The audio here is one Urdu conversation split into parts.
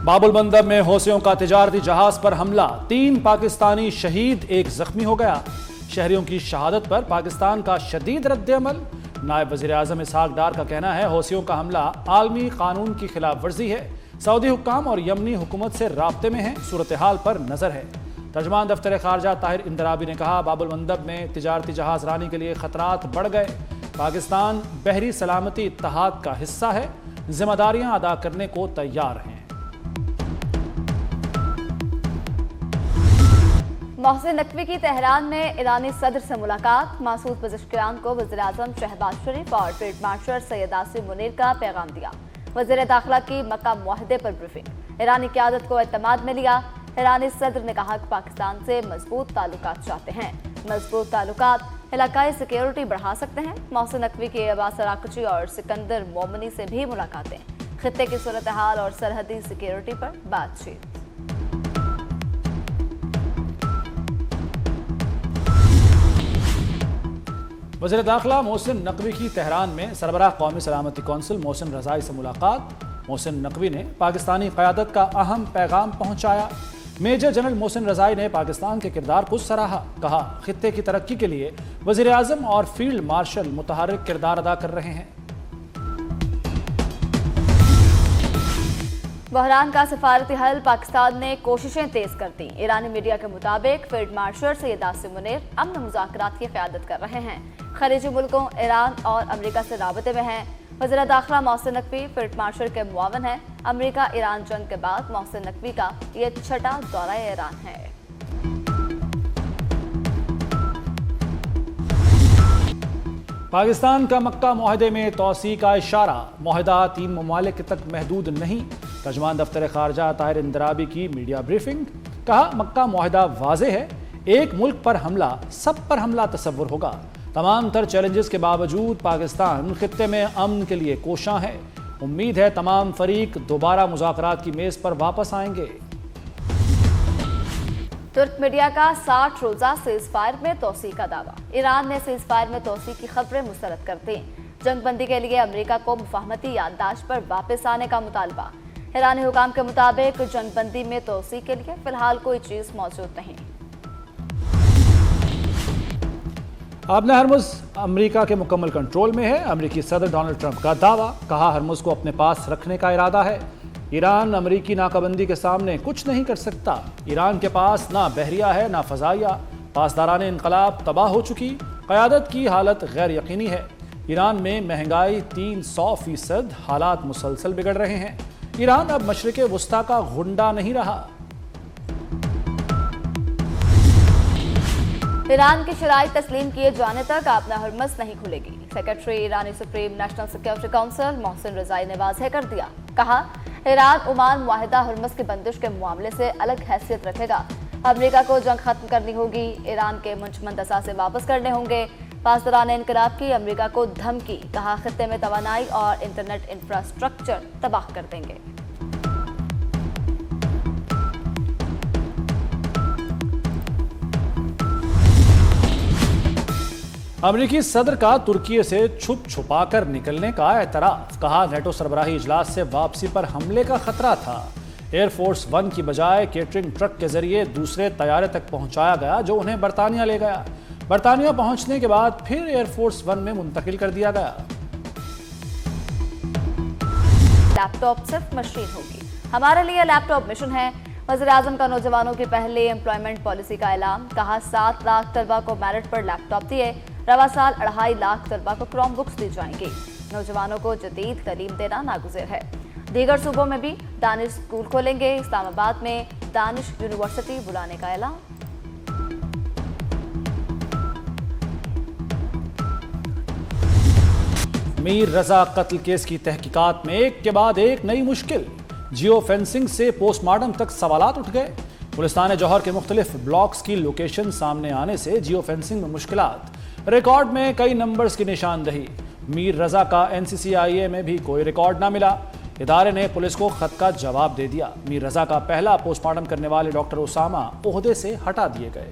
باب المندب میں حوثیوں کا تجارتی جہاز پر حملہ، 3 پاکستانی شہید، 1 زخمی ہو گیا۔ شہریوں کی شہادت پر پاکستان کا شدید رد عمل۔ نائب وزیر اعظم اسحاق ڈار کا کہنا ہے حوثیوں کا حملہ عالمی قانون کی خلاف ورزی ہے۔ سعودی حکام اور یمنی حکومت سے رابطے میں ہیں، صورتحال پر نظر ہے۔ ترجمان دفتر خارجہ طاہر اندرابی نے کہا باب المندب میں تجارتی جہاز رانی کے لیے خطرات بڑھ گئے۔ پاکستان بحری سلامتی اتحاد کا حصہ ہے، ذمہ داریاں ادا کرنے کو تیار ہیں۔ محسن نقوی کی تہران میں ایرانی صدر سے ملاقات، مسعود پزشکیان کو وزیراعظم شہباز شریف اور فیلڈ مارشل سید عاصم منیر کا پیغام دیا۔ وزیر داخلہ کی مکہ معاہدے پر بریفنگ، ایرانی قیادت کو اعتماد میں لیا۔ ایرانی صدر نے کہا کہ پاکستان سے مضبوط تعلقات چاہتے ہیں، مضبوط تعلقات علاقائی سیکیورٹی بڑھا سکتے ہیں۔ محسن نقوی کی عباس اراکچی اور سکندر مومنی سے بھی ملاقاتیں، خطے کی صورتحال اور سرحدی سیکیورٹی پر بات چیت۔ وزیر داخلہ محسن نقوی کی تہران میں سربراہ قومی سلامتی کونسل محسن رضائی سے ملاقات۔ محسن نقوی نے پاکستانی قیادت کا اہم پیغام پہنچایا۔ میجر جنرل محسن رضائی نے پاکستان کے کردار کو سراہا، کہا خطے کی ترقی کے لیے وزیر اعظم اور فیلڈ مارشل متحرک کردار ادا کر رہے ہیں۔ بحران کا سفارتی حل، پاکستان نے کوششیں تیز کر دیں۔ ایرانی میڈیا کے مطابق فیلڈ مارشل سید عاصم منیر امن مذاکرات کی قیادت کر رہے ہیں، خلیجی ملکوں ایران اور امریکہ سے رابطے میں ہیں۔ وزیر داخلہ Mohsin Naqvi field marshal K معاون ہیں۔ امریکہ ایران جنگ کے بعد محسن نقوی کا یہ 6واں دورہ ایران ہے۔ پاکستان کا مکہ معاہدے میں توسیع کا اشارہ، معاہدہ 3 ممالک تک محدود نہیں۔ ترجمان دفتر خارجہ طاہر اندرابی کی میڈیا بریفنگ، کہا مکہ معاہدہ واضح ہے، ایک ملک پر حملہ سب پر حملہ تصور ہوگا۔ تمام تر چیلنجز کے باوجود پاکستان خطے میں امن کے لیے کوشاں ہے۔ امید ہے تمام فریق دوبارہ مذاکرات کی میز پر واپس آئیں گے۔ ترک میڈیا کا 60 روزہ سیز فائر میں توسیع کا دعویٰ، ایران نے سیز فائر میں توسیع کی خبریں مسترد کر دیں۔ جنگ بندی کے لیے امریکہ کو مفاہمتی یادداشت پر واپس آنے کا مطالبہ۔ ایرانی حکام کے مطابق جنگ بندی میں توسیع کے لیے فی الحال کوئی چیز موجود نہیں۔ آبِ ہرمز امریکہ کے مکمل کنٹرول میں ہے، امریکی صدر ڈونلڈ ٹرمپ کا دعویٰ، کہا ہرمز کو اپنے پاس رکھنے کا ارادہ ہے۔ ایران امریکی ناکہ بندی کے سامنے کچھ نہیں کر سکتا۔ ایران کے پاس نہ بحریہ ہے نہ فضائیہ، پاسداران انقلاب تباہ ہو چکی، قیادت کی حالت غیر یقینی ہے۔ ایران میں مہنگائی 300%، حالات مسلسل بگڑ رہے ہیں۔ ایران اب مشرق وسطیٰ کا غنڈہ نہیں رہا۔ ایران کی شرائط تسلیم کیے جانے تک آبِ ہرمز نہیں کھلے گی، سیکرٹری ایرانی سپریم نیشنل سیکیورٹی کونسل محسن رضائی نے واضح کر دیا۔ کہا ایران عمان معاہدہ ہرمز کی بندش کے معاملے سے الگ حیثیت رکھے گا۔ امریکہ کو جنگ ختم کرنی ہوگی، ایران کے منشمند اثاثے واپس کرنے ہوں گے۔ پاسداران انقلاب کی امریکہ کو دھمکی، کہا خطے میں توانائی اور انٹرنیٹ انفراسٹرکچر تباہ کر دیں گے۔ امریکی صدر کا ترکی سے چھپ چھپا کر نکلنے کا اعتراف، کہا نیٹو سربراہی اجلاس سے واپسی پر حملے کا خطرہ تھا۔ ایئر فورس 1 کی بجائے کیٹرنگ ٹرک کے ذریعے دوسرے طیارے تک پہنچایا گیا جو انہیں برطانیہ لے گیا۔ برطانیہ پہنچنے کے بعد پھر ایئر فورس 1 میں منتقل کر دیا گیا۔ لیپ ٹاپ صرف مشین ہوگی، ہمارے لیے لیپ ٹاپ مشن ہے۔ وزیر اعظم کا نوجوانوں کی پہلی امپلائمنٹ پالیسی کا اعلان، کہا 7 لاکھ طلبہ کو میرٹ پر لیپ ٹاپ دیے، رواں سال 2.5 لاکھ طلبہ کو کروم بکس دی جائیں گی۔ نوجوانوں کو جدید تعلیم دینا ناگزیر ہے۔ دیگر صوبوں میں بھی دانش اسکول کھولیں گے، اسلام آباد میں دانش یونیورسٹی بلانے کا اعلان۔ میر رضا قتل کیس کی تحقیقات میں ایک کے بعد ایک نئی مشکل، جیو فینسنگ سے پوسٹ مارٹم تک سوالات اٹھ گئے۔ گلستان جوہر کے مختلف بلاکس کی لوکیشن سامنے آنے سے جیو فینسنگ میں مشکلات، ریکارڈ میں کئی نمبرز کی نشاندہی۔ میر رضا کا NCCIA میں بھی کوئی ریکارڈ نہ ملا، ادارے نے پولیس کو خط کا جواب دے دیا۔ میر رضا کا پہلا پوسٹ مارٹم کرنے والے ڈاکٹر اسامہ عہدے سے ہٹا دیے گئے۔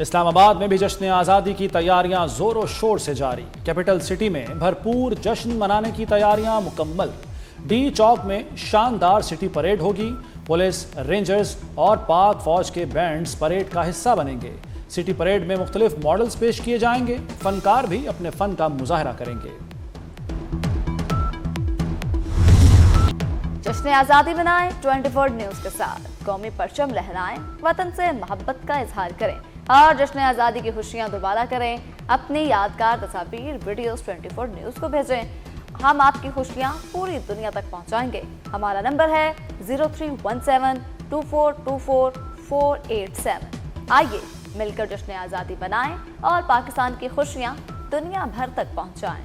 اسلام آباد میں بھی جشن آزادی کی تیاریاں زور و شور سے جاری۔ کیپٹل سٹی میں بھرپور جشن منانے کی تیاریاں مکمل۔ ڈی چوک میں شاندار سٹی پریڈ ہوگی۔ پولیس، رینجرز اور پاک فوج کے بینڈز پریڈ کا حصہ بنیں گے۔ سٹی پریڈ میں مختلف ماڈلز پیش کیے جائیں گے۔ فنکار بھی اپنے فن کا مظاہرہ کریں گے۔ جشن آزادی منائیں 24 نیوز کے ساتھ۔ قومی پرچم لہرائیں، وطن سے محبت کا اظہار کریں اور جشن آزادی کی خوشیاں دوبارہ کریں۔ اپنی یادگار تصاویر، ویڈیوز 24 نیوز کو بھیجیں۔ ہم آپ کی خوشیاں پوری دنیا تک پہنچائیں گے۔ ہمارا نمبر ہے 0317242487۔ آئیے مل کر جشن آزادی منائیں اور پاکستان کی خوشیاں دنیا بھر تک پہنچائیں۔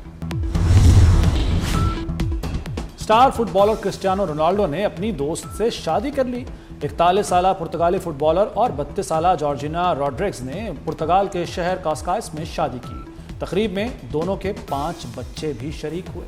Star footballer Cristiano Ronaldo نے اپنی دوست سے شادی کر لی۔ 41 سالہ پرتگالی فٹ بالر اور 32 سالہ جارجینا روڈریگز نے پرتگال کے شہر کاسکائس میں شادی کی۔ تقریب میں دونوں کے 5 بچے بھی شریک ہوئے۔